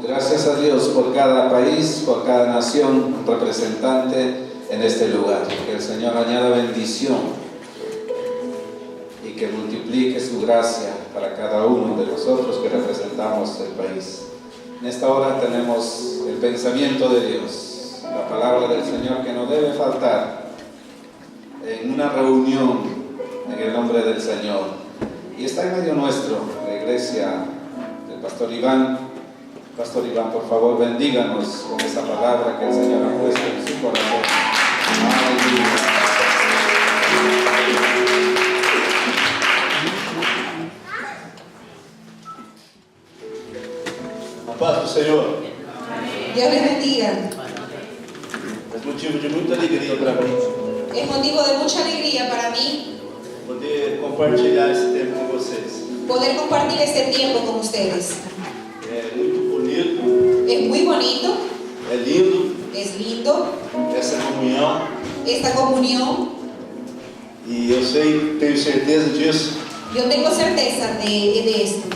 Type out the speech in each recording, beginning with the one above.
Gracias a Dios por cada país, por cada nación representante en este lugar. Que el Señor añada bendición y que multiplique su gracia para cada uno de nosotros que representamos el país. En esta hora tenemos el pensamiento de Dios, la palabra del Señor que no debe faltar en una reunión en el nombre del Señor. Y está en medio nuestro, la iglesia del Pastor Iván. Pastor Iván, por favor, bendíganos con esa palabra que el Señor ha puesto en su corazón. A paz do Senhor. Dios les bendiga. É motivo de muita alegria para mim Es motivo de mucha alegría para mí poder compartilhar esse tempo com vocês. poder compartir este tiempo con ustedes. É muito bonito, Es muy bonito, é lindo es lindo essa comunhão esta comunión. e eu sei, tenho certeza disso, Yo tengo certeza de esto,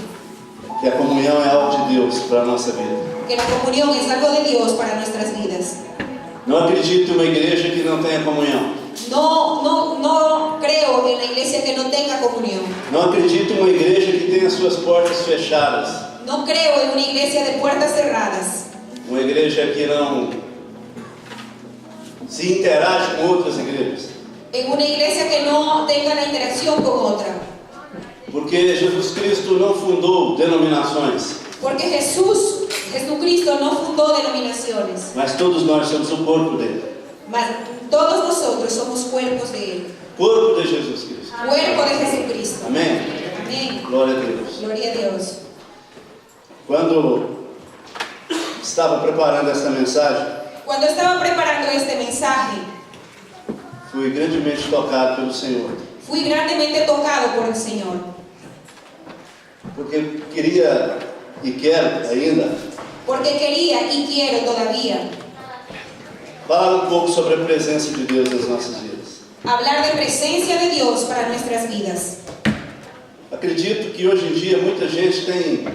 que a comunhão é algo de Deus para a nossa vida. que la comunión es algo de Dios para nuestras vidas. Não acredito em uma igreja que não tenha comunhão. No creo en la iglesia que no tenga comunión. Não acredito em uma igreja que tenha suas portas fechadas. No creo en una iglesia de puertas cerradas. Uma igreja que não se interage com outras igrejas. En una iglesia que no tenga la interacción con otra. Porque Jesus Cristo não fundou denominações, Porque Jesucristo no fundó denominaciones. mas todos nós somos o corpo dele. Mas todos nosotros somos cuerpos de Él. Corpo de Jesus Cristo. Cuerpo de Jesucristo. Amém? Amén. Glória a Deus. Gloria a Dios. Quando estava preparando esta mensagem, Cuando estaba preparando este mensaje, fui grandemente tocado pelo Senhor. fui grandemente tocado por el Señor. Porque queria e quero ainda Porque quería y quiero todavía falar um pouco sobre a presença de Deus nas nossas vidas. hablar de presencia de Dios para nuestras vidas. Acredito que hoje em dia muita gente tem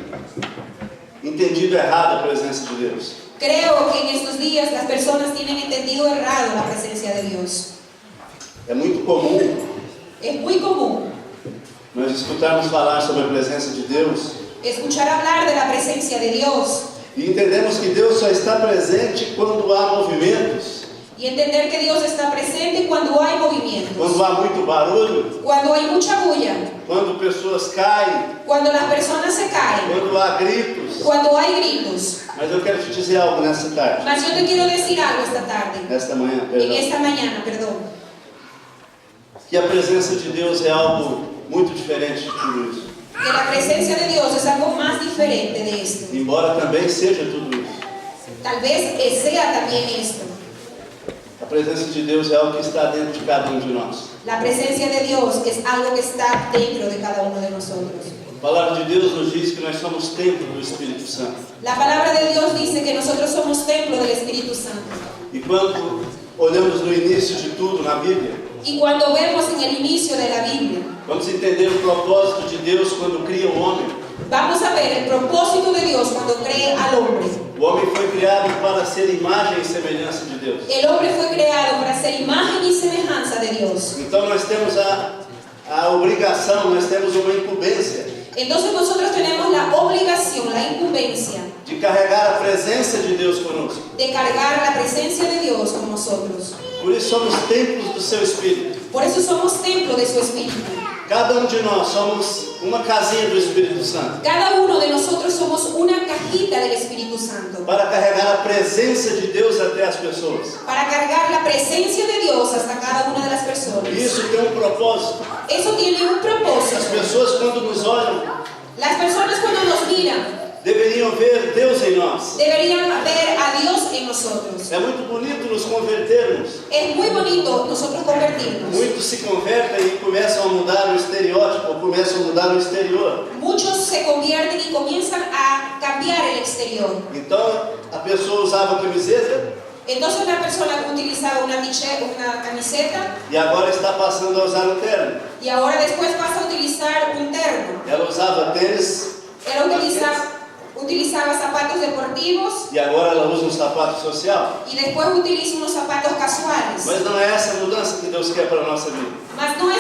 entendido errado a presença de Deus. Creo que en estos días las personas tienen entendido errado la presencia de Dios. É muito comum Es muy común nós escutarmos falar sobre a presença de Deus escuchar hablar de la presencia de Dios e entendemos que Deus só está presente quando há movimentos, y entender que Dios está presente cuando hay movimientos, quando há muito barulho, cuando hay mucha bulla, quando pessoas caem, cuando las personas se caen, quando há gritos. cuando hay gritos. Mas eu quero te dizer algo nessa tarde, Mas yo te quiero decir algo esta tarde, nesta manhã, en perdão, esta mañana, perdón, que a presença de Deus é algo muito diferente de tudo isso. que la presencia de Dios es algo más diferente de esto. Embora também seja tudo isso. Tal vez sea también esto. A presença de Deus é algo que está dentro de cada um de nós. La presencia de Dios es algo que está dentro de cada uno de nosotros. A palavra de Deus nos diz que nós somos templo do Espírito Santo. La palabra de Dios dice que nosotros somos templo del Espíritu Santo. E quando olhamos no início de tudo na Bíblia, Y cuando vemos en el inicio de la Biblia, vamos entender o propósito de Deus quando cria o homem. vamos a ver el propósito de Dios cuando cree al hombre. O homem foi criado para ser imagem e semelhança de Deus. El hombre fue creado para ser imagen y semejanza de Dios. Então nós temos a obrigação, nós temos uma incumbência Entonces nosotros tenemos la obligación, la incumbencia de carregar a presença de Deus conosco. de cargar la presencia de Dios con nosotros. Por isso somos templos do seu Espírito. Por eso somos templo de su Espíritu. Cada um de nós somos uma casinha do Espírito Santo Cada uno de nosotros somos una cajita del Espíritu Santo para carregar a presença de Deus até as pessoas. para cargar la presencia de Dios hasta cada una de las personas. E isso tem um propósito. Eso tiene un As propósito. pessoas, quando nos olham, Las personas cuando nos miran deveriam ver Deus em nós. deberían ver a Dios en nosotros. É muito bonito nos convertermos. Es muy bonito nosotros convertirnos. Muitos se convertem e começam a mudar o estereótipo, ou começam a mudar o exterior. Muchos se convierten y comienzan a cambiar el exterior. Então, a pessoa usava camiseta Entonces la persona utilizaba una camiseta e agora está passando a usar um terno. y ahora después pasa a utilizar un terno. Ela usava tênis, Él utilizaba zapatos deportivos e agora ela usa um sapato social. y después utiliza unos zapatos casuales. Mas não é essa a mudança que Deus quer para a nossa vida. Mas no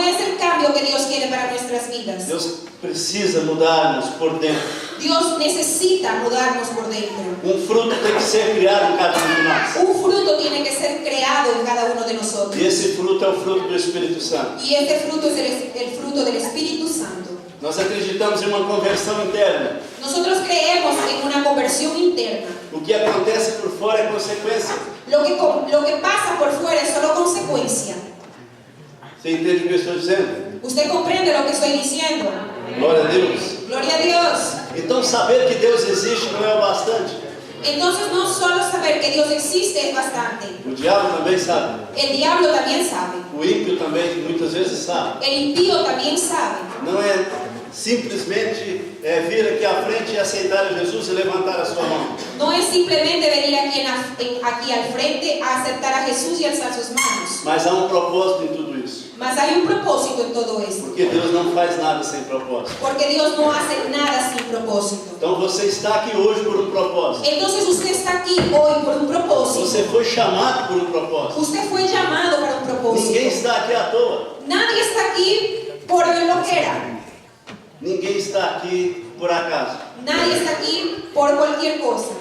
es el cambio que Dios quiere para nuestras vidas. Deus precisa mudar-nos por dentro. Dios necesita mudarnos por dentro. Um fruto tem que ser criado em cada um de nós. Un fruto tiene que ser creado en cada uno de nosotros. E esse fruto é o fruto do Espírito Santo. Y este fruto es el fruto del Espíritu Santo. Nós acreditamos em uma conversão interna. Nosotros creemos en una conversión interna. O que acontece por fora é consequência. Lo que pasa por fuera es solo consecuencia. Você entende o que eu estou dizendo? ¿Usted comprende lo que estoy diciendo? Glória a Deus. Gloria a Dios. Então saber que Deus existe não é o bastante. Entonces no solo saber que Dios existe es bastante. O diabo também sabe. El diablo también sabe. O ímpio também muitas vezes sabe. El impío también sabe. Não é simplesmente vir aqui à frente e aceitar a Jesus e levantar a sua mão. No es simplemente venir aquí al frente a aceptar a Jesús y alzar sus manos. Mas há um propósito em tudo isso. Mas hay un propósito en todo esto. Porque Deus não faz nada sem propósito. Porque Dios no hace nada sin propósito. Então você está aqui hoje por um propósito. Entonces usted está aquí hoy por un propósito. Você foi chamado por um propósito. Usted fue llamado para un propósito. Ninguém está aqui à toa. Nadie está aquí por loquera. Ninguém está aqui por acaso. Nadie está aquí por cualquier cosa.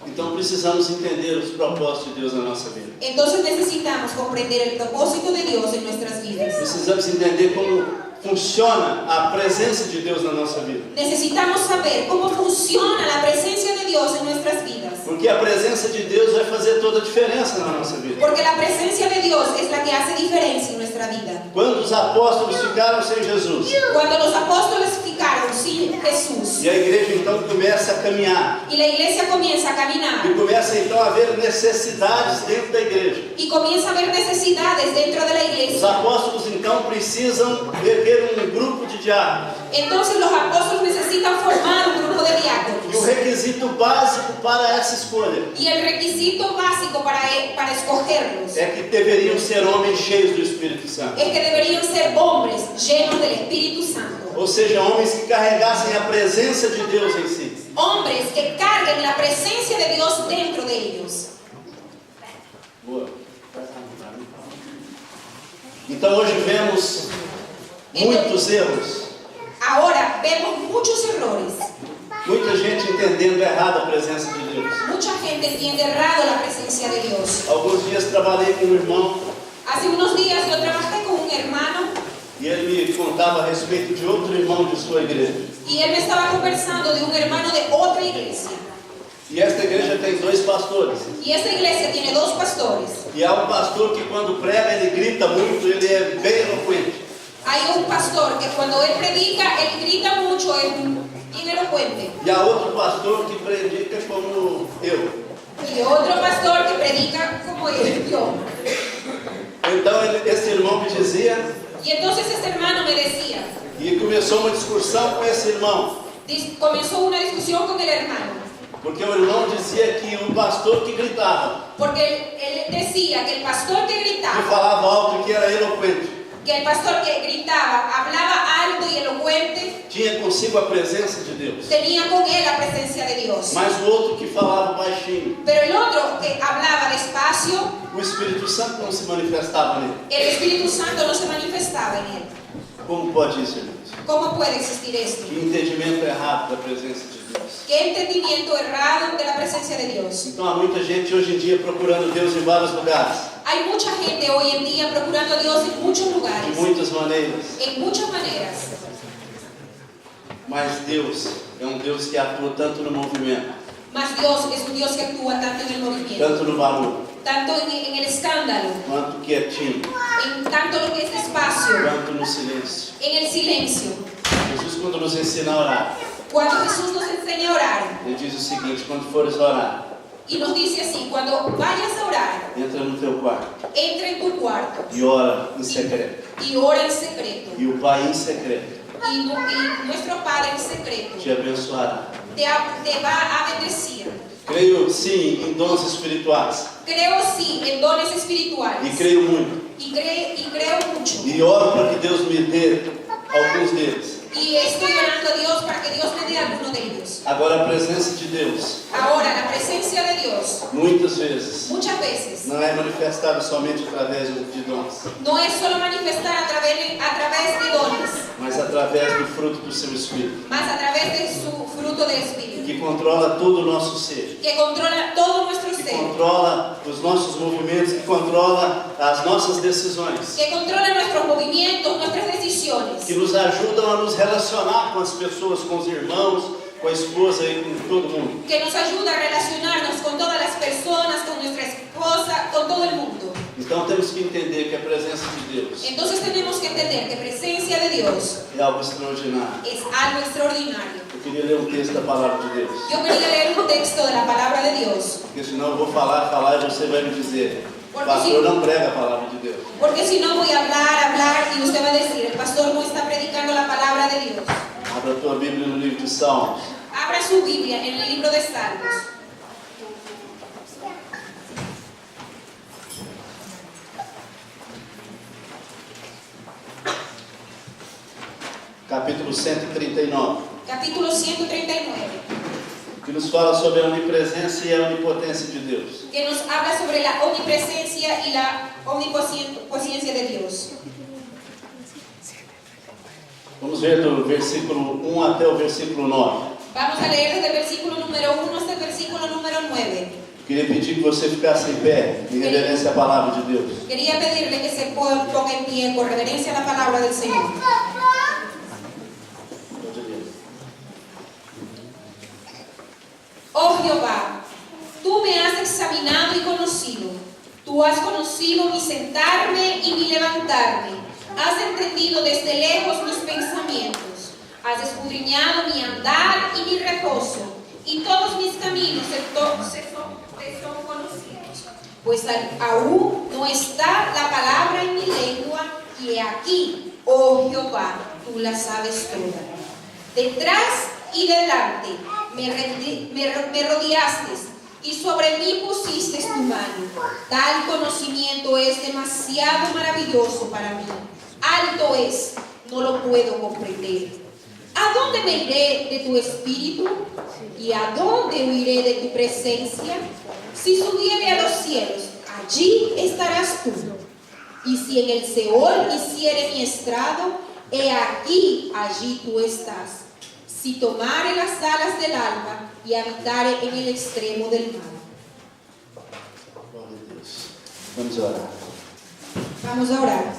Então precisamos entender os propósitos de Deus na nossa vida. Entonces necesitamos comprender el propósito de Dios en nuestras vidas. Precisamos entender como funciona a presença de Deus na nossa vida. Necesitamos saber cómo funciona la presencia de Dios en nuestras vidas. Porque a presença de Deus vai fazer toda a diferença na nossa vida. Porque la presencia de Dios es la que hace diferencia en nuestra vida. Quando os apóstolos ficaram sem Jesus, Cuando los apóstoles ficaron sin Jesús e a igreja então começa a caminhar, y la iglesia comienza a e caminar começa então a haver necessidades dentro da igreja. y comienza a haber necesidades dentro de la Os iglesia, apóstolos então precisam erguer um grupo de diáconos. entonces los apóstoles necesitan formar un grupo de E o diáconos. requisito básico para essa escolha Y el requisito básico para escogerlos é que deveriam ser homens cheios do Espírito Santo. es que deberían ser hombres llenos del Espíritu Santo. Ou seja, homens que carregassem a presença de Deus em si. Hombres que carguen la presencia de Dios dentro de ellos. Boa. Então hoje vemos muitos erros. Ahora vemos muchos errores. Muita gente entendendo errado a presença de Deus. Mucha gente entiende errado la presencia de Dios. Alguns dias trabalhei com um irmão Hace unos días yo trabajé con un hermano e ele me contava a respeito de outro irmão de sua igreja. y él me estaba conversando de un hermano de otra iglesia. E esta igreja tem 2 pastores. Y esta iglesia tiene 2 pastores. E há um pastor que quando prega ele grita muito, ele é bem eloquente. Hay un pastor que cuando él predica, él grita mucho, es bien elocuente. E há outro pastor que predica como eu. Y otro pastor que predica como él, yo. Então esse irmão me dizia, Y entonces este hermano me decía, e começou uma discussão com esse irmão. comenzó una discusión con el hermano. Porque o irmão dizia que o pastor que gritava, Porque él decía que el pastor que que gritaba, falava alto, que era eloquente, que el pastor que gritaba, hablaba alto y elocuente, tinha consigo a presença de Deus. tenía con él la presencia de Dios. Mas o outro que falava baixinho, Pero el otro que hablaba despacio, o Espírito Santo não se manifestava nele. el Espíritu Santo no se manifestaba en él. Como pode isso, irmãos? ¿Cómo puede existir esto? Que entendimento errado da presença de Deus. ¿Qué entendimiento errado de la presencia de Dios? Então há muita gente hoje em dia procurando Deus em vários lugares, Hay mucha gente hoy en día procurando a Dios en muchos de lugares, muitas maneiras. en muchas maneras. Mas Deus é um Deus que atua tanto no movimento, Mas Dios es un Dios que actúa tanto en el movimiento, tanto no barulho, tanto en el escándalo, quanto quietinho, en tanto lo que es despacio, quanto no silêncio. en el silencio. Jesus, quando nos ensina a orar, Cuando Jesús nos enseña a orar ele diz o seguinte: quando fores orar, y nos dice así, cuando vayas a orar, entra no teu quarto entra en tu cuarto e ora em secreto. y ora en secreto. E o Pai em secreto Y nuestro Padre en secreto te abençoará. te va a bendecir. Creio sim em dons espirituais Creo sí en dones espirituales e creio muito. y creo mucho. E oro para que Deus me dê alguns deles. Y estoy orando a Dios para que Dios me dé alguno de ellos. Agora a presença de Deus, Ahora, la presencia de Dios, muitas vezes, muchas veces, não é manifestada somente através de dons, no es solo manifestar a través de dones, mas através do fruto do seu Espírito, más a través de su fruto del Espíritu, que controla todo o nosso ser, que controla todo nuestro que ser, controla os nossos movimentos, que controla as nossas decisões, que controla nuestros movimientos, nuestras decisiones, que nos ajudam a nos relacionar com as pessoas, com os irmãos, com a esposa e com todo mundo. que nos ayuda a relacionarnos con todas las personas, con nuestra esposa, con todo el mundo. Então temos que entender que a presença de Deus Entonces tenemos que entender que presencia de Dios é algo extraordinário. es algo extraordinario. Eu queria ler um texto da palavra de Deus, Yo quería leer un texto de la palabra de Dios, porque senão eu vou falar e você vai me dizer: Porque pastor se- não prega a palavra de Deus. porque si no voy a hablar y usted va a decir, el pastor no está predicando la palabra de Dios. Abra a tua Bíblia no livro de Salmos, Abra su Biblia en el libro de Salmos, capítulo 139, capítulo 139, que nos fala sobre a onipresença e a onipotência de Deus. que nos habla sobre la omnipresencia y la omnipotencia de Dios. Vamos ver do versículo 1 até o versículo 9. Vamos a leer desde el versículo número 1 hasta el versículo número 9. Queria pedir que você ficasse em pé, em reverência à palavra de Deus. Quería pedirle que se ponga en pie por reverencia a la palabra del Señor. Oh Jehová, tú me has examinado y conocido. Tú has conocido mi sentarme y mi levantarme. Has entendido desde lejos mis pensamientos. Has escudriñado mi andar y mi reposo. Y todos mis caminos te son conocidos. Pues aún no está la palabra en mi lengua. Y aquí, oh Jehová, tú la sabes toda. Detrás y delante me rodeaste y sobre mí pusiste tu mano. Tal conocimiento es demasiado maravilloso para mí. Alto es, no lo puedo comprender. ¿A dónde me iré de tu espíritu? ¿Y a dónde huiré de tu presencia? Si subiere a los cielos, allí estarás tú. Y si en el Seol hiciere mi estrado, he aquí, allí tú estás. Si tomare las alas del alba y habitare en el extremo del mar. Glória a Deus. Vamos orar. Vamos a orar.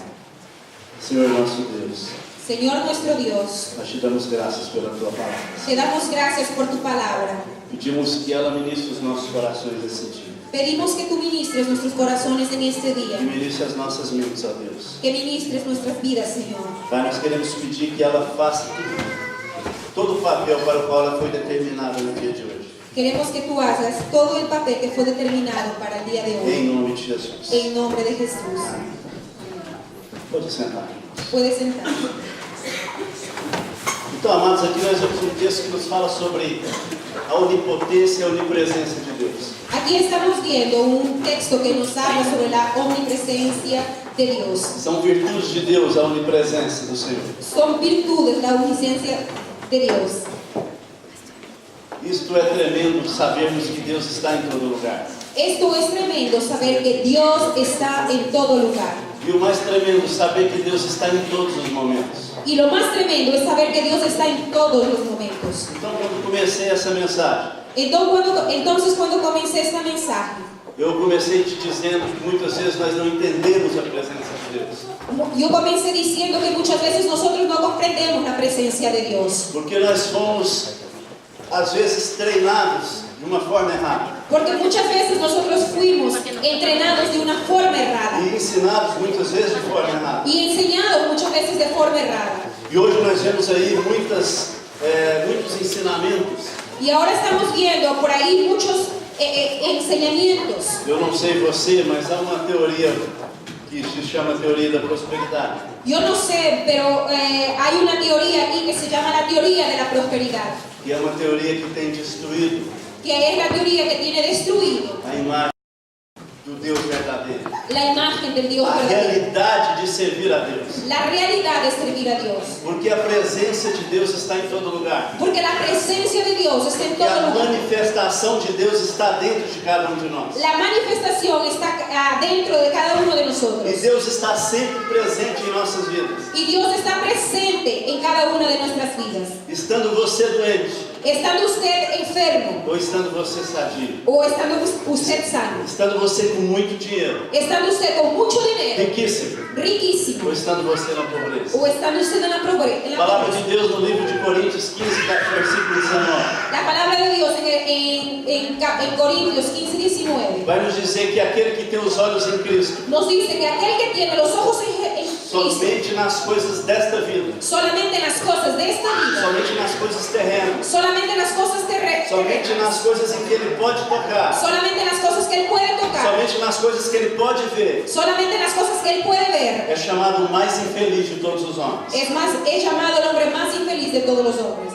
Senhor nosso Deus, Señor nuestro Dios, nós te damos graças pela tua palavra. te damos gracias por tu palabra. Pedimos que ela ministre os nossos corações esse dia. Pedimos que tú ministres nuestros corazones en este día. Que ministre as nossas mentes, ó Deus. Que ministres nuestras vidas, Señor. Pai, nós queremos pedir que ela faça todo o papel para o qual ela foi determinada no dia de hoje. Queremos que tú hagas todo el papel que fue determinado para el día de Em hoy. nome de Jesus. En nombre de Jesús. Pode sentar. Puedes sentar. Então, amados, aqui nós vemos um texto que nos fala sobre a onipotência e a onipresença de Deus. Aquí estamos viendo un texto que nos habla sobre la omnipresencia de Dios. São virtudes de Deus, a onipresença do Senhor. Son virtudes la omnisciencia de Dios. Isto é tremendo, sabermos que Deus está em todo lugar. Esto es tremendo, saber que Dios está en todo lugar. E o mais tremendo, saber que Deus está em todos os momentos. Y lo más tremendo es saber que Dios está en todos los momentos. Então, quando comecei essa mensagem, Entonces cuando comencé esta mensaje, eu comecei te dizendo que muitas vezes nós não entendemos a presença de Deus. yo comencé diciendo que muchas veces nosotros no comprendemos la presencia de Dios. Porque nós fomos, às vezes, treinados de uma forma errada. Porque muchas veces nosotros fuimos entrenados de una forma errada E ensinados muitas vezes de forma errada. y enseñados muchas veces de forma errada. E hoje nós vemos aí muitos ensinamentos. Y ahora estamos viendo por ahí muchos enseñamientos. Eu não sei você, mas há uma teoria que se chama teoria da prosperidade. Yo no sé, pero hay una teoría aquí que se llama la teoría de la prosperidad, Que é uma teoria que tem destruído que es la teoría que tiene destruido a imagem do Deus verdadeiro. la imagen del Dios A verdadero, realidade de servir a Deus. la realidad de servir a Dios. Porque a presença de Deus está em todo lugar. Porque la presencia de Dios Dios está en que a todo lugar. manifestação de Deus está dentro de cada um de nós. La manifestación está dentro de cada uno de E nosotros. Deus está sempre presente em nossas vidas. Y Dios está presente en cada una de nuestras vidas. Estando você doente, Estando usted enfermo ou estando você sadio. o estando usted sano. Estando você com muito dinheiro, Estando usted con mucho dinero, riquíssimo, riquísimo. ou estando você na pobreza. O estando usted en la A pobreza. palavra de Deus no livro de Coríntios 15, versículo 19, La palabra de Dios en Corintios 15, 19 vai nos dizer que aquele que tem os olhos em Cristo, nos dice que aquel que tiene los ojos en Cristo, somente nas coisas desta vida, solamente en las cosas de esta vida, somente nas coisas terrenas, solamente en las cosas somente terrenas, nas coisas em que Ele pode tocar, solamente en las cosas que Él puede tocar, somente nas coisas que Ele pode ver, solamente en las cosas que Él puede ver. é chamado o mais infeliz de todos os homens. Es llamado el hombre más infeliz de todos los hombres.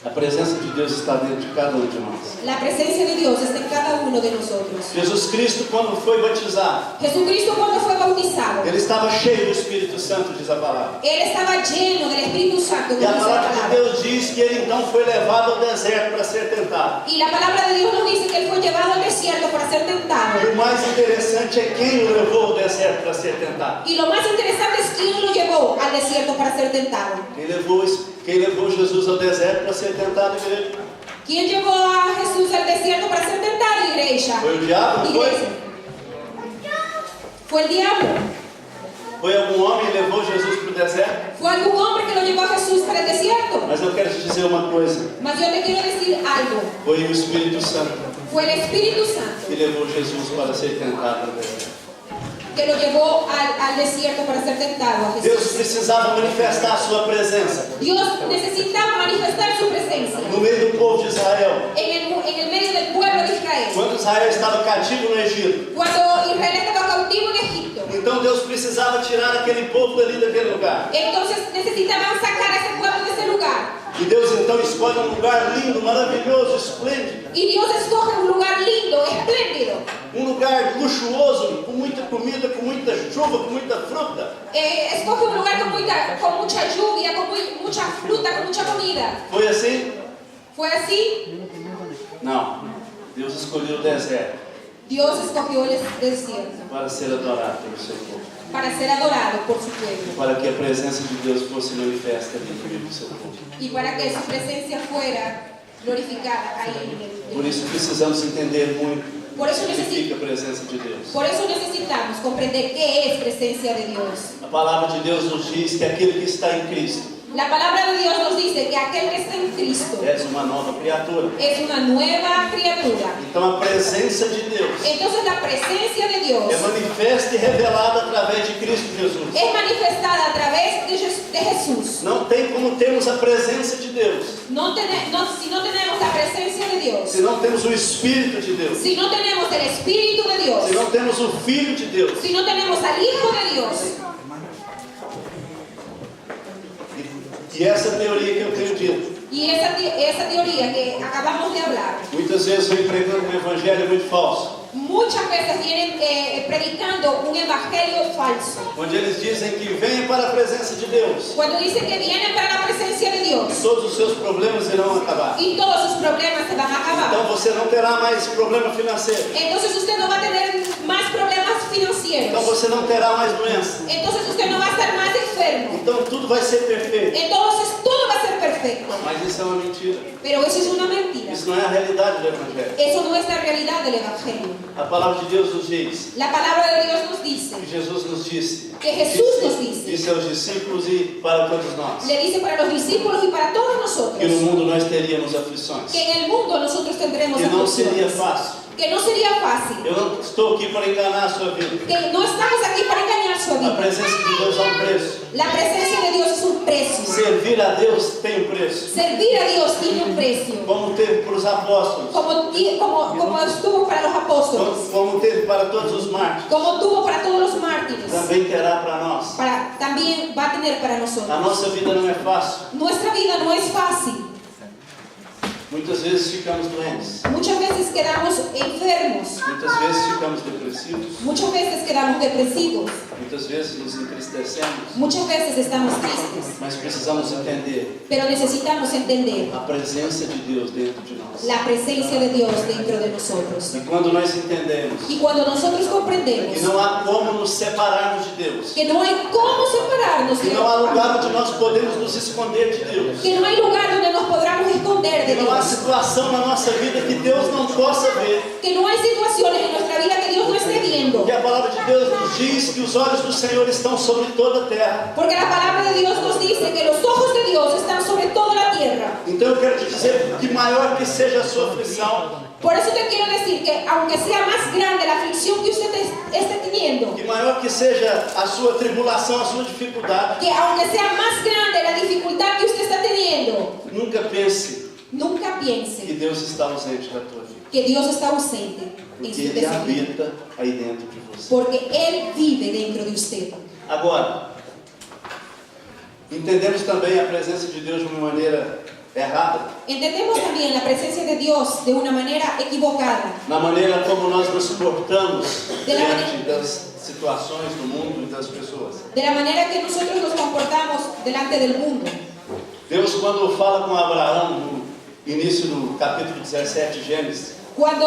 A presença de Deus está dentro de cada um de nós. La presencia de Dios está en cada uno de nosotros. Jesus Cristo, quando foi batizado, Jesucristo cuando fue bautizado, Ele estava cheio do Espírito Santo, diz a palavra. Él estaba lleno del Espíritu Santo. E a como dice la palavra de palabra. Deus diz que Ele então foi levado ao deserto para ser tentado. Y la palabra de Dios nos dice que Él fue llevado al desierto para ser tentado. E o mais interessante é quem o levou ao deserto para ser tentado. Y lo más interesante es quién lo llevó al desierto para ser tentado. Quem levou Jesus ao deserto para ser tentado, igreja? ¿Quién llevó a Jesús al desierto para ser tentado, iglesia? Foi o diabo, não foi? Iglesia. Fue el diablo. Foi algum homem que levou Jesus para o deserto? Fue algún hombre que lo llevó a Jesús para el desierto. Mas eu quero te dizer uma coisa. Mas yo te quiero decir algo. Foi o Espírito Santo Fue el Espíritu Santo que levou Jesus para ser tentado no deserto. que lo llevó al desierto para ser tentado a Deus Jesús. precisava manifestar a sua presença Dios necesitaba manifestar su presencia no meio do povo de Israel. en el medio del pueblo de Israel. Quando Israel estava cativo no Egito, Cuando Israel estaba cautivo en Egipto, então Deus precisava tirar aquele povo dali daquele lugar. entonces necesitaban sacar a ese pueblo de ese lugar. E Deus então escolhe um lugar lindo, maravilhoso, esplêndido. Y Dios escoge un lugar lindo, espléndido. Um lugar luxuoso, com muita comida, com muita chuva, com muita fruta. Escoge un lugar con mucha lluvia, con mucha fruta, con mucha comida. Foi assim? ¿Fue así? Não. Deus escolheu o deserto Dios escogió el desierto para ser adorado pelo seu povo. para ser adorado por su pueblo Para que a presença de Deus fosse manifesta ali no meio do seu povo. y para que su presencia fuera glorificada ahí en el Por isso precisamos entender muito Por eso o que significa a presença de Deus. Por eso necesitamos comprender qué es presencia de Dios. A palavra de Deus nos diz que aquele que está em Cristo La palabra de Dios nos dice que aquel que está en Cristo é uma nova criatura. es una nueva criatura. Então a presença de Deus Entonces la presencia de Dios é manifesta e revelada através de Cristo Jesus. es manifestada a través de Jesús. Não tem como termos a presença de Deus Si no tenemos la presencia de Dios, se não temos o Espírito de Deus, si no tenemos el Espíritu de Dios, se não temos o Filho de Deus. si no tenemos al Hijo de Dios. E essa teoria que eu tenho dito, Y esa teoría que acabamos de hablar, muitas vezes vem pregando um evangelho muito falso, muchas veces vienen predicando un evangelio falso. onde eles dizem que venha para a presença de Deus Cuando dicen que vienen para la presencia de e Dios todos os seus problemas irão acabar. y todos sus problemas se van a acabar. Então você não terá mais problema financeiro. Entonces usted no va a tener más problemas Então financieros. você não terá mais doença. Entonces usted no va a estar más enfermo. Então tudo vai ser perfeito. Entonces todo va a ser perfecto. Mas isso é uma mentira. Pero eso es una mentira. Isso não é a realidade do evangelho. Eso no es la realidad del evangelio. A palavra de Deus nos diz, La palabra de Dios nos dice, que Jesus nos disse, que Jesús nos dice, disse aos discípulos e para todos nós, le dice para los discípulos y para todos que no nosotros, mundo nós teríamos aflições. que en el mundo nosotros tendremos Que não seria aflicciones, fácil. que no sería fácil, Eu não estou aqui para enganar a sua vida. que no estamos aquí para engañar su A vida. presença de Deus é um preço. La presencia de Dios es un precio. Servir a Deus tem um preço. Servir a Dios tiene un precio. Como teve para os apóstolos, Como estuvo para los apóstoles, como teve para todos os mártires, como tuvo para todos los mártires, também terá para nós. también va a tener para A nosotros. nossa vida não é fácil. Nuestra vida no es fácil. Muitas vezes ficamos doentes. Muchas veces quedamos enfermos. Muitas vezes ficamos depressivos. Muchas veces quedamos depresivos. Muitas vezes nos entristecemos, Muchas veces estamos tristes, mas precisamos entender pero necesitamos entender a presença de Deus dentro de nós. la presencia de Dios dentro de nosotros. E quando nós entendemos Y cuando nosotros comprendemos que não há como nos separarmos de Deus, que no hay cómo separarnos, que não há lugar onde nós podemos nos esconder de Deus, que no hay lugar donde nos podamos esconder que de não há Dios, situação na nossa vida que Deus não possa ver, que no hay situaciones en nuestra vida que Dios no esté viendo, que a palavra de Deus nos diz que os olhos do Senhor estão sobre toda a terra. porque la palabra de Dios nos dice que los ojos de Dios están sobre toda la tierra. Então eu quero te dizer que maior que seja a sua aflição, Por eso te quiero decir que aunque sea más grande la aflicción que usted esté teniendo, que maior que seja a sua tribulação, a sua dificuldade, que aunque sea más grande la dificultad que usted está teniendo, nunca pense nunca que piense Deus está ausente da tua vida, que Dios está ausente en porque su Ele vida, habita aí dentro de você. porque Él vive dentro de usted. Agora, entendemos também a presença de Deus de uma maneira errada, Entendemos también la presencia de Dios de una manera equivocada, na maneira como nós nos portamos De la diante das situações do mundo e das pessoas. de la manera que nosotros nos comportamos delante del mundo. Deus, quando fala com Abraão no início do capítulo 17 de Gênesis, Cuando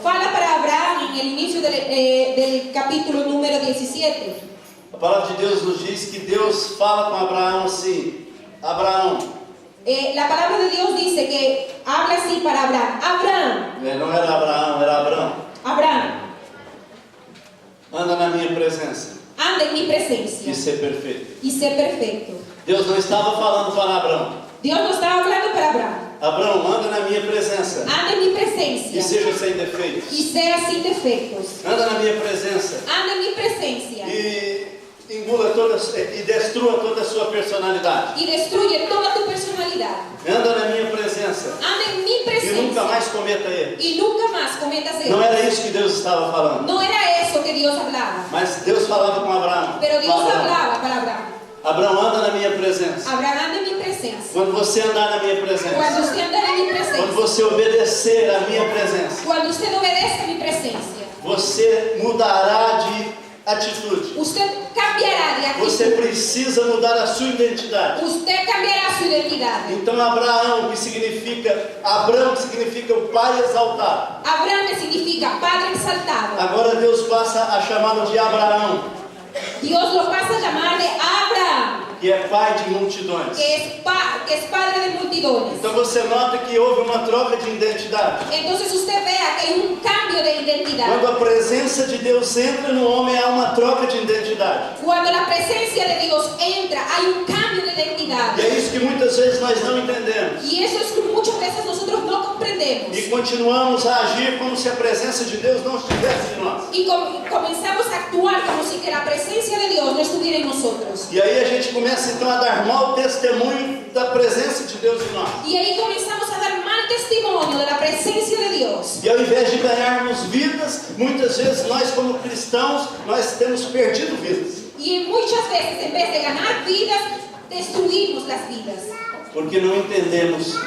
fala para Abraham en el inicio del capítulo número 17, a palavra de Deus nos diz que Deus fala com Abraão assim: Abraão, la palabra de Dios dice que habla así para Abraham. Abraham, não era Abraão, era Abrão, Abraham, anda na minha presença anda en mi presencia e ser perfeito. y sé perfecto. Deus não estava falando para Abrão: Dios no estaba hablando para Abraham. Abrão, anda na minha presença Anda en mi e presencia seja sem defeitos. y sea sin defectos. Anda na minha presença Anda en mi presencia e engula toda e destrua toda a sua personalidade. y destruye toda tu personalidad. Anda na minha presença Anda en mi e nunca presencia mais cometa erros. y nunca más cometas Não errores. era isso que Deus estava falando. No era eso que Dios hablaba, Mas Deus falava com Abraão. pero Dios Com Abraão. hablaba para Abraham. Abraão, anda na minha presença. Abraham, anda en mi presencia. Quando você andar na minha presença, Cuando usted anda en mi quando presencia, você obedecer à minha presença, cuando usted obedezca mi presencia, você mudará de atitude. usted cambiará de Você actitud. precisa mudar a sua identidade. Usted cambiará su identidad. Então Abraão, que significa Abrão, que significa o pai exaltado. Abraham, que significa Padre exaltado. Agora Deus passa a chamá-lo de Abraão, Dios lo pasa a llamar de Abraham, que é pai de multidões. que es padre de multitudes. Então você nota que houve uma troca de identidade. Entonces usted vea que hay un cambio de identidad. Quando a presença de Deus entra no homem, há uma troca de identidade. Cuando la presencia de Dios entra, hay un cambio de identidad. E é isso que muitas vezes nós não entendemos. Y eso es que muchas veces nosotros no comprendemos. E continuamos a agir como se a presença de Deus não estivesse em nós. Y comenzamos a actuar como si que la presencia de Dios no estuviera en nosotros. E aí a gente começa então a dar mau testemunho da presença de Deus em nós. Y ahí comenzamos a dar mal testimonio de la presencia de Dios. E ao invés de ganharmos vidas, muitas vezes nós como cristãos, nós temos perdido vidas. Y muchas veces, en vez de ganar vidas, destruimos las vidas. Porque não entendemos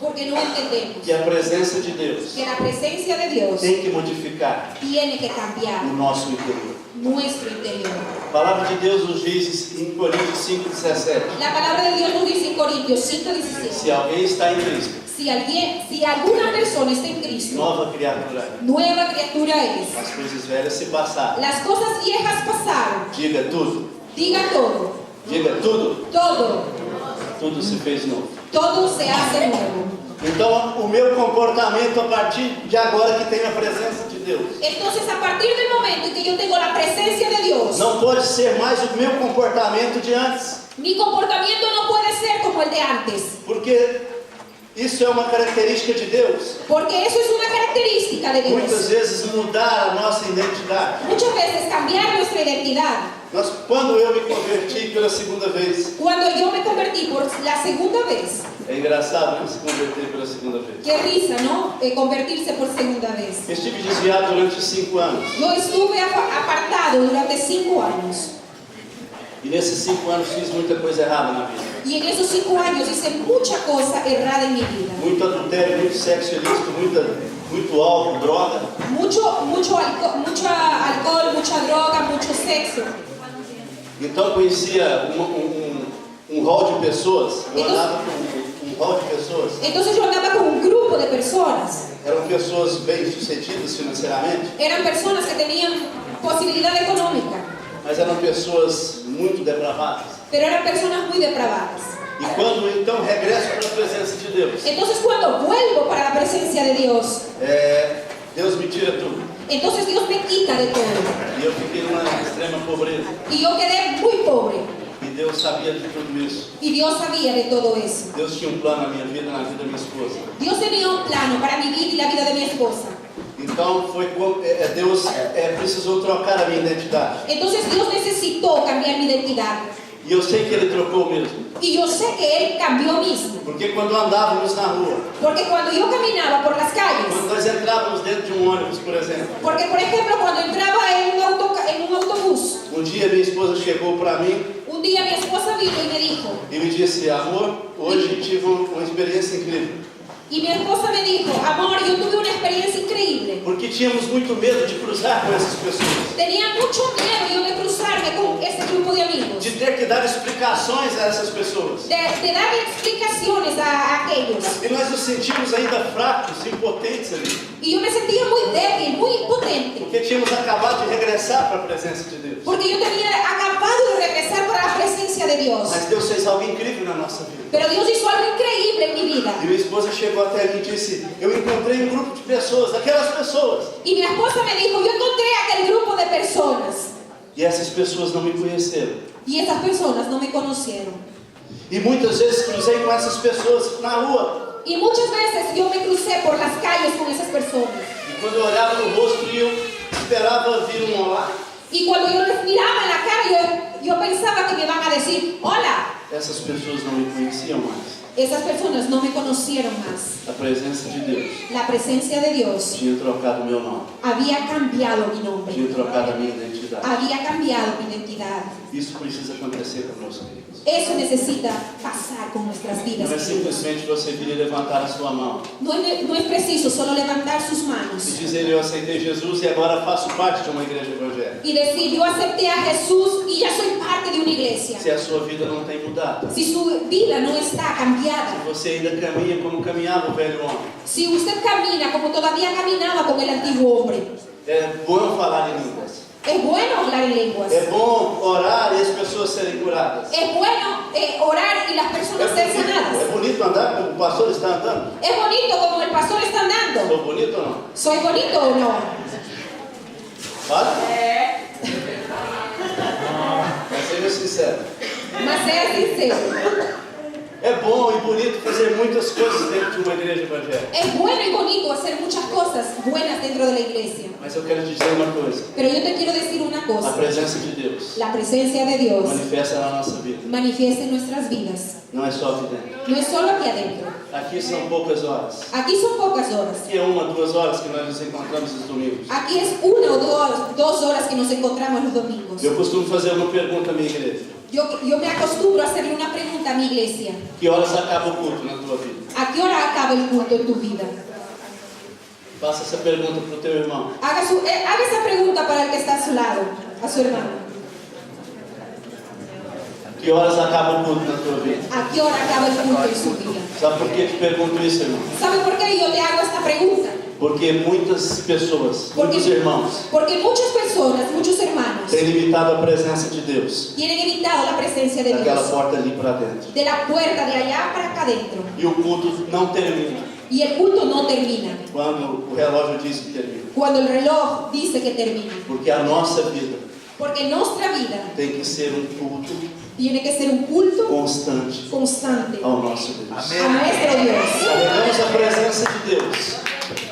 Porque no entendemos que a presença de Deus que la presencia de Dios tem que modificar tiene que cambiar o nosso interior. nuestro interior. A palavra de Deus nos diz em Coríntios 5,17: La palabra de Dios nos dice en Corintios 5:17. se alguém está em Cristo, Si alguna persona está en Cristo, nova criatura é. nueva criatura es. As coisas velhas se passaram. Las cosas viejas pasaron. Diga tudo. Diga todo. Diga tudo. Todo. Tudo se fez novo. Todo se hace nuevo. Então, o meu comportamento a partir de agora que tem a presença de Deus, Entonces, a partir del momento en que yo tengo la presencia de Dios, não pode ser mais o meu comportamento de antes, mi comportamiento no puede ser como el de antes. porque isso é uma característica de Deus. Porque eso es una característica de Muitas Dios. vezes mudar a nossa identidade. Muchas veces cambiar nuestra identidad. Quando eu me converti pela segunda vez, Cuando yo me convertí por la segunda vez, é engraçado, né? Se converter pela segunda vez. qué risa, ¿no? Convertirse por segunda vez. Estive desviado durante 5 anos. Yo estuve apartado durante 5 años. E nesses 5 anos fiz muita coisa errada na vida. Y en esos 5 años hice mucha cosa errada en mi vida. Muito adultério, muito sexo ilícito, muito álcool, droga. Mucho alcohol, mucha droga, mucho sexo. Então eu conhecia um hall de pessoas. Eu Então- andava com um hall de pessoas. Entonces yo andaba con un grupo de personas. Eram pessoas bem-sucedidas financeiramente, Eran personas que tenían posibilidad económica, mas eram pessoas muito depravadas. pero eran personas muy depravadas. E quando então regresso para a presença de Deus, Entonces cuando vuelvo para la presencia de Dios, Deus me tira tudo. entonces Dios me quita de todo. E eu fiquei numa extrema pobreza. Y yo quedé muy pobre. E Deus sabia de tudo isso. Y Dios sabía de todo eso. Deus tinha um plano na minha vida, na vida da minha esposa. Dios tenía un plano para mi vida y la vida de mi esposa. Então Deus precisou trocar a minha identidade. Entonces Dios necesitó cambiar mi identidad. E eu sei que Ele trocou mesmo. Y yo sé que Él cambió mismo. Porque quando andávamos na rua, Porque cuando yo caminaba por las calles, quando nós entrávamos dentro de um ônibus, por exemplo, porque por ejemplo cuando entraba en un autobús, um dia minha esposa chegou para mim un día mi esposa vino y me dijo, e me disse: amor, hoje tive uma experiência incrível. y mi esposa me dijo, amor, yo tuve una experiencia increíble. Porque tínhamos muito medo de cruzar com essas pessoas, Tenía mucho miedo yo de cruzarme con ese grupo de amigos, de ter que dar explicações a essas pessoas. de darle explicaciones a aquellos. E nós nos sentimos ainda fracos, impotentes ali, Y yo me sentía muy débil, muy impotente, porque tínhamos acabado de regressar para a presença de Deus. porque yo tenía acabado de regresar para la presencia de Dios. Mas Deus fez algo incrível na nossa vida. Pero Dios hizo algo increíble en mi vida. E minha esposa chegou até mim e disse: eu encontrei um grupo de pessoas, aquelas pessoas. Y mi esposa me dijo, yo encontré aquel grupo de personas. E essas pessoas não me conheceram. Y esas personas no me conocieron. E muitas vezes cruzei com essas pessoas na rua. Y muchas veces yo me crucé por las calles con esas personas. E quando eu olhava no rosto e eu esperava vir um olá, Y cuando yo les miraba en la cara, yo pensaba que me iban a decir, hola. essas pessoas não me conheciam mais. Esas personas no me conocieron más. A presença de Deus La presencia de Dios tinha trocado o meu nome, había cambiado mi nombre. tinha trocado a minha identidade. Había cambiado mi identidad. Isso precisa acontecer conosco, queridos. Eso necesita pasar con nuestras vidas. Não é simplesmente você vir e levantar a sua mão No es preciso solo levantar sus e manos dizer: eu aceitei Jesus e agora faço parte de uma igreja evangélica. y decir, yo acepté a Jesús y ya soy parte de una iglesia. Se a sua vida não tem mudado, Si su vida no está cambiada, se você ainda caminha como caminhava o velho homem, si usted camina como todavía caminaba con el antiguo hombre, é bom falar em línguas, es bueno hablar en lenguas, é bom orar e as pessoas serem curadas. es bueno orar y las personas ser É sanadas, bonito andar como o pastor está andando. es bonito como el pastor está andando. Sou bonito ou não? ¿Soy bonito o no? Fala. Mas seja sincero. Mas sea sincero. É bom e bonito fazer muitas coisas dentro de uma igreja evangélica. Es bueno y bonito hacer muchas cosas buenas dentro de la iglesia. Mas eu quero te dizer uma coisa. Pero yo te quiero decir una A cosa. presença de Deus La presencia de Dios manifesta na nossa vida. manifiesta en nuestras vidas. Não é só aqui dentro. No es solo aquí adentro. Aqui são poucas horas. Aquí son pocas horas. Aqui é 1, 2 horas que nós nos encontramos nos domingos. Aquí es 1 o 2 horas que nos encontramos los domingos. Eu costumo fazer uma pergunta à minha igreja. Yo me acostumbro a hacerle una pregunta a mi iglesia. Que horas acaba o culto na tua vida? ¿A qué hora acaba el culto en tu vida? Faça essa pergunta para o teu irmão. Haga esa pregunta para el que está a su lado, a su hermano. Que horas acaba o culto na tua vida? ¿A qué hora acaba el culto en su vida? Sabe por que te pergunto isso, irmão? ¿Sabe por qué yo te hago esta pregunta? Porque muitas pessoas, muitos irmãos, Porque muchas personas, muchos hermanos, têm limitado a presença de Deus tienen evitado la presencia de daquela Dios. porta ali para dentro. De la puerta de allá para acá adentro. E o culto não termina Y el culto no termina. quando o relógio diz que termina. Cuando el reloj dice que termina. Porque a nossa vida Porque nuestra vida tem que ser um culto tiene que ser un culto constante constante ao nosso Deus. a nuestro Dios. Carregamos a presença de Deus.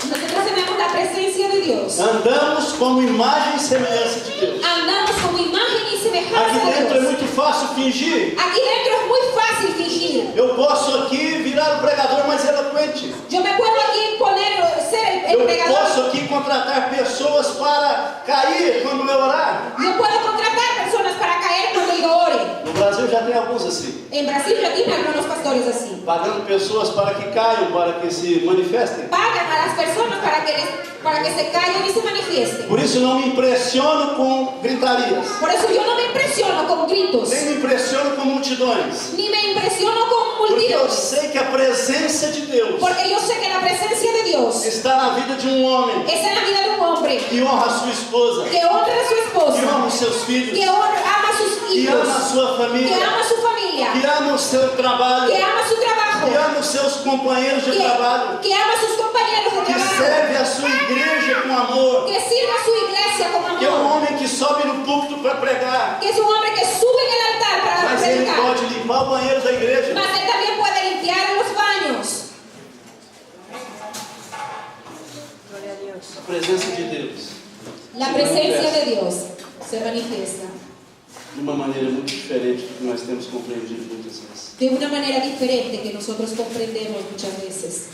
Nosotros tenemos la presencia de Dios. Andamos como imagem e semelhança de Deus. Andamos como imagen y Aqui semejanza de dentro é Dios. muito fácil fingir. Aquí dentro es muy fácil fingir. Eu posso aqui virar o pregador mais eloquente. Yo me puedo aquí ser el Eu pregador. posso aqui contratar pessoas para cair quando eu orar. Yo puedo contratar personas para caer cuando yo ore. No Brasil Brasil já tem alguns assim, En Brasil ya tiene algunos pastores así. pagando pessoas para que caiam, para que se manifestem. Pagan a las personas para que se callen y se manifiesten. Por isso não me impressiono com gritarias, Por eso yo no me impresiono con gritos, nem me impressiono com multidões, ni me impresiono con porque eu multitudes. sei que a presença de Deus Porque yo sé que la presencia de Dios está na vida de um homem está en la vida de un hombre que honra a sua esposa, que honra a su que esposa, ama os seus filhos, que ama a sus que hijos, ama a sua que família, ama a su familia, que ama o seu trabalho, que ama su trabajo, que ama os seus companheiros de trabalho, que ama a sus compañeros de que trabajo, serve a sua igreja com amor, que sirve a su iglesia con que é um amor, homem que sobe no púlpito para pregar, que es un hombre que sube en el altar para mas ele predicar, pode limpar o banheiro da igreja. mas él también puede limpiar los baños. A presença de Deus La se presencia manifesta de Dios se manifiesta de uma maneira muito diferente do que nós temos compreendido muitas vezes. de una manera diferente que nosotros comprendemos muchas veces.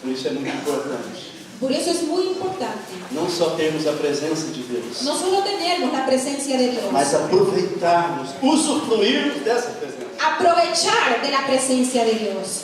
Por isso é muito importante Por eso es muy importante não só termos a presença de Deus, no solo tenernos la presencia de Dios, mas aproveitarmos, usufruirmos dessa presença. aprovechar de la presencia de Dios,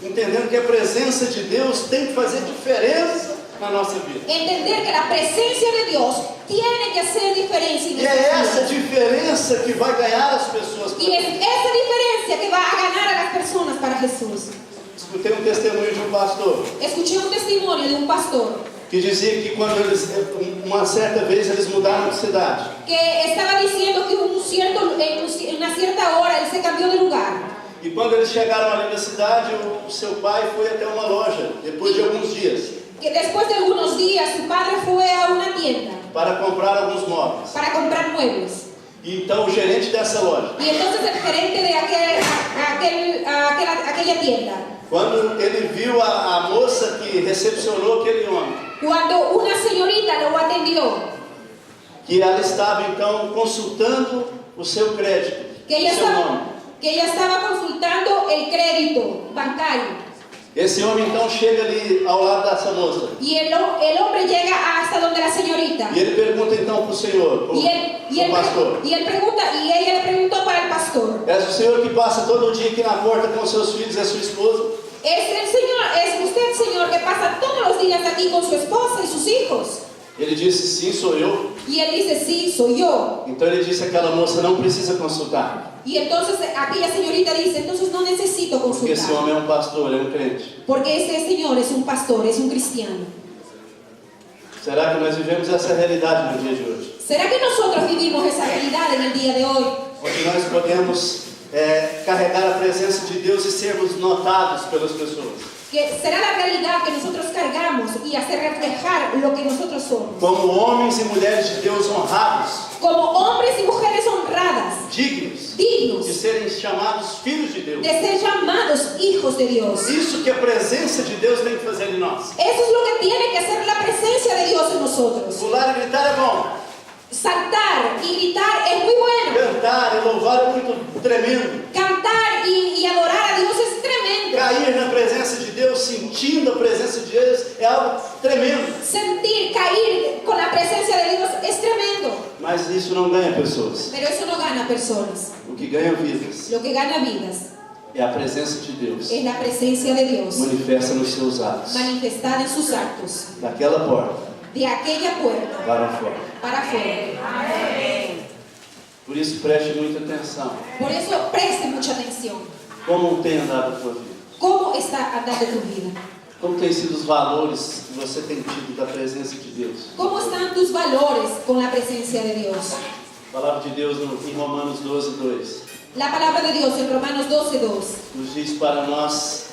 Entendendo que a presença de Deus tem que fazer diferença na nossa vida. entender que la presencia de Dios tiene que hacer diferencia en E é nuestras essa vidas. diferença que vai ganhar as pessoas. Y es esa diferencia que va a ganar a las personas para Jesús. Escutei um testemunho de um pastor Escuché un testimonio de un pastor que dizia que quando eles, uma certa vez eles mudaram de cidade, que estaba diciendo que en una cierta hora él se cambió de lugar. e quando eles chegaram ali na cidade, o seu pai foi até uma loja, depois de alguns dias, Que después de algunos días su padre fue a una tienda para comprar alguns móveis. para comprar muebles. E então o gerente dessa loja, Y entonces el gerente de aquella tienda, quando ele viu a moça que recepcionou aquele homem, cuando una señorita lo atendió, que ela estava então consultando o seu crédito, que ella o seu nome. estaba consultando el crédito bancario, Esse homem então chega ali ao lado dessa moça. y el hombre llega hasta donde la señorita, E ele pergunta então para o senhor, y o pastor: ella le preguntó para el pastor: és o senhor que passa todo dia aqui na porta com seus filhos e a sua esposa? ¿Es usted el señor que pasa todos los días aquí con su esposa y sus hijos? Ele disse: sim, sou eu. Y él dice: sí, soy yo. Então ele disse: aquela moça não precisa consultar, Y entonces aquella señorita dice: entonces no necesito porque esse consultar, homem é um pastor, ele é um crente. porque este señor es un pastor, es un cristiano. Será que nós vivemos essa realidade no dia de hoje? ¿Será que nosotros vivimos esa realidad en el día de hoy? Onde nós podemos carregar a presença de Deus e sermos notados pelas pessoas, Que será la realidad que nosotros cargamos y hacer reflejar lo que nosotros somos, como homens e mulheres de Deus honrados, como hombres y mujeres honradas, dignos dignos de serem chamados filhos de Deus. de ser llamados hijos de Dios. Isso que a presença de Deus tem que fazer em nós. Eso es lo que tiene que hacer la presencia de Dios en nosotros. Pular e gritar é bom, Saltar y gritar es muy bueno. cantar e louvar é muito tremendo. Cantar y adorar a Dios es tremendo. Cair na presença de Deus, sentindo a presença de Deus, é algo tremendo. Sentir, caer con la presencia de Dios es tremendo. Mas isso não ganha pessoas. Pero eso no gana personas. O que ganha vidas Lo que gana vidas é a presença de Deus, es la presencia de Dios manifesta nos seus atos, manifestada en sus actos, daquela porta de aquella puerta para fora. para afuera. Por isso preste muita atenção. Por eso preste mucha atención. Como tem andado a tua vida? ¿Cómo está andando tu vida? Como tem sido os valores que você tem tido da presença de Deus? ¿Cómo están tus valores con la presencia de Dios? A palavra de Deus em Romanos 12:2 La palabra de Dios en Romanos 12:2 nos diz para nós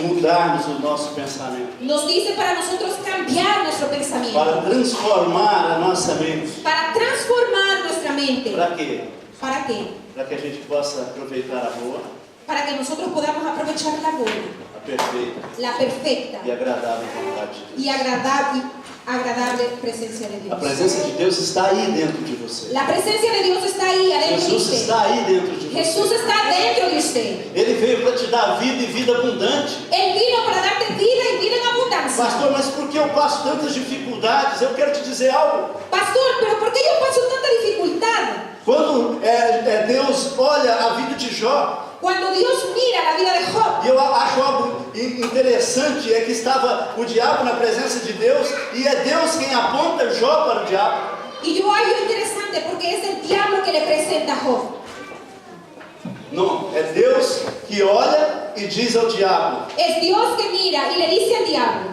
mudarmos o nosso pensamento, nos dice para nosotros cambiar nuestro pensamiento, para transformar a nossa mente. para transformar nuestra mente. Para quê? ¿Para qué? Para que a gente possa aproveitar a boa, Para que nosotros podamos aprovechar la buena, a perfeita la perfecta e agradável vontade de Deus. y agradable presencia de A Dios. presença de Deus está aí dentro de você. La presencia de Dios está ahí adentro de Jesus usted. está aí dentro de Jesús você. está dentro de usted. Ele veio para te dar vida e vida abundante. Él vino para darte vida y vida en abundancia. Pastor, mas por que eu passo tantas dificuldades? Eu quero te dizer algo. Pastor, pero ¿por qué yo paso tanta dificultad? Quando Deus olha a vida de Jó, Cuando Dios mira la vida de Job, e eu acho algo interessante, é que estava o diabo na presença de Deus, e é Deus quem aponta Jó para o diabo. y yo hallo interesante porque es el diablo que le presenta a Job. Não, é Deus que olha e diz ao diabo: Es Dios que mira y le dice al diablo,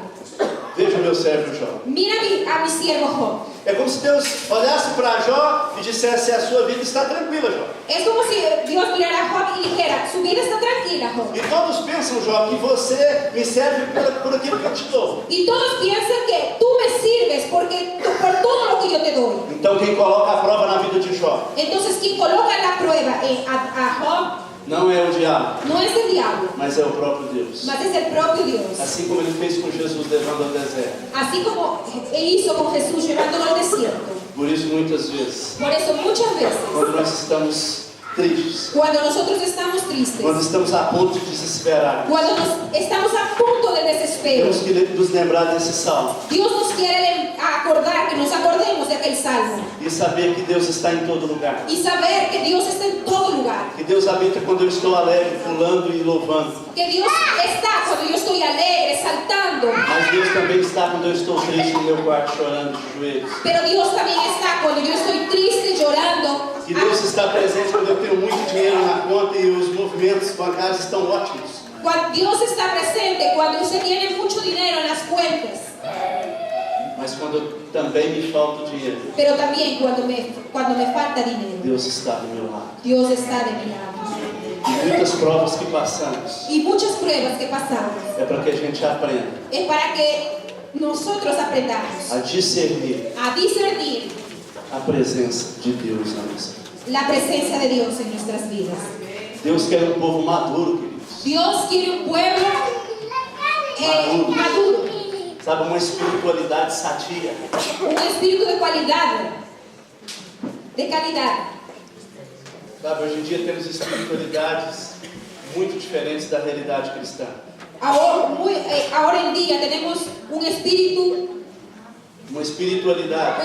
veja o meu servo Jó. mira a mi siervo Job. É como se Deus olhasse para Jó e dissesse: a sua vida está tranquila, Jó. Es como si Dios mirara a Job y dijera, su vida está tranquila, Job. E todos pensam, Jó, que você me serve por aquilo que eu te dou. Y todos piensan que tú me sirves por todo lo que yo te doy. Então quem coloca a prova na vida de Jó Entonces, quien coloca la prueba a Job não é o diabo, no es el diablo, mas é o próprio Deus. mas es el propio Dios. Assim como ele fez com Jesus levando ao deserto. Así como él hizo con Jesús llevándolo al desierto. Por isso, muitas vezes, Por eso, muchas veces, quando nós estamos tristes, cuando nosotros estamos tristes, quando estamos a ponto de desesperar, cuando estamos a punto de desespero, temos que nos lembrar desse salmo Dios nos quiere acordar, que nos acordemos de aquel salmo e saber que Deus está em todo lugar. y saber que Dios está en todo lugar. Que Deus habita quando eu estou alegre, pulando e louvando. Que Dios está cuando yo estoy alegre, saltando. Mas Deus também está quando eu estou triste no meu quarto, chorando de joelhos. Pero Dios también está cuando yo estoy triste, llorando. Que Deus está presente quando eu tenho muito dinheiro na conta e os movimentos bancários estão ótimos. Dios está presente cuando usted tiene mucho dinero en las cuentas. Mas quando também me falta o dinheiro, Pero también cuando me falta dinero. Deus está do meu lado. Dios está de mi lado. E muitas provas que passamos Y muchas pruebas que pasamos é para que a gente aprenda es para que nosotros aprendamos a discernir a discernir a presença de Deus na nossa vida. la presencia de Dios en nuestras vidas. Deus quer um povo maduro, queridos. Dios quiere un pueblo maduro, Sabe, uma espiritualidade sadia. un espíritu de calidad. Sabe, hoje em dia temos espiritualidades muito diferentes da realidade cristã. Ahora en día tenemos una espiritualidade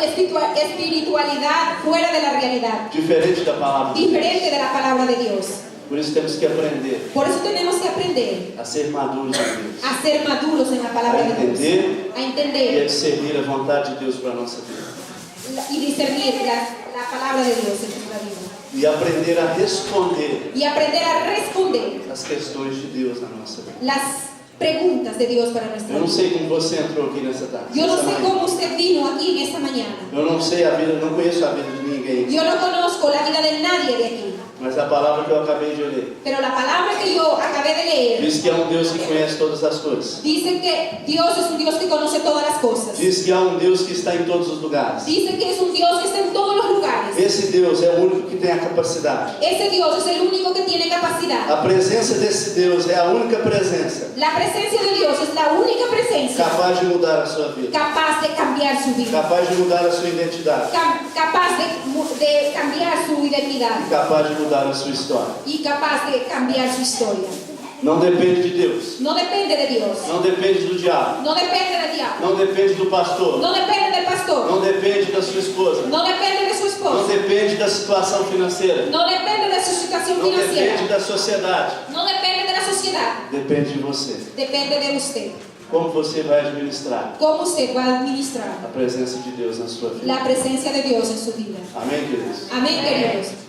espiritualidad fuera de la realidad, diferente da palavra de Deus. diferente de la palabra de Dios. Por isso temos que aprender Por eso tenemos que aprender a ser maduros em Deus, a ser maduros en la palabra de Dios, a e a entender discernir a vontade de Deus para a nossa vida. y discernir la palabra de Dios en nuestra vida. E aprender a responder Y aprender a responder as questões de Deus na nossa vida. las preguntas de Dios para nuestra Eu não vida. sei como você entrou aqui nessa tarde. Yo no essa sé manhã. cómo usted vino aquí en esta mañana. Eu não sei a vida, não conheço a vida de ninguém. Yo no conozco la vida de nadie de aquí. Mas a palavra que eu acabei de ler Pero la palabra que yo acabé de leer diz que há um Deus que conhece todas as coisas. dice que Dios es un Dios que conoce todas las cosas. Diz que há um Deus que está em todos os lugares. Dice que es un Dios que está en todos los lugares. Esse Deus é o único que tem a capacidade. Ese Dios es el único que tiene capacidad. A presença desse Deus é a única presença La presencia de Dios es la única presencia capaz de mudar a sua vida, capaz de cambiar su vida, capaz de mudar a sua identidade, capaz de cambiar su identidad capaz de mudar a sua história. y capaz de cambiar su historia. Não depende de Deus, No depende de Dios, não depende do diabo, no depende del diablo, não depende do pastor, no depende del pastor, não depende da sua esposa, no depende de su não esposo, depende da situação financeira, no depende de su situación não depende financiera, da sociedade, no depende de la sociedad, depende de você. depende de usted. Como você vai administrar ¿Cómo usted va a administrar a presença de Deus na sua vida? la presencia de Dios en su vida? Amém, queridos? Amén, queridos.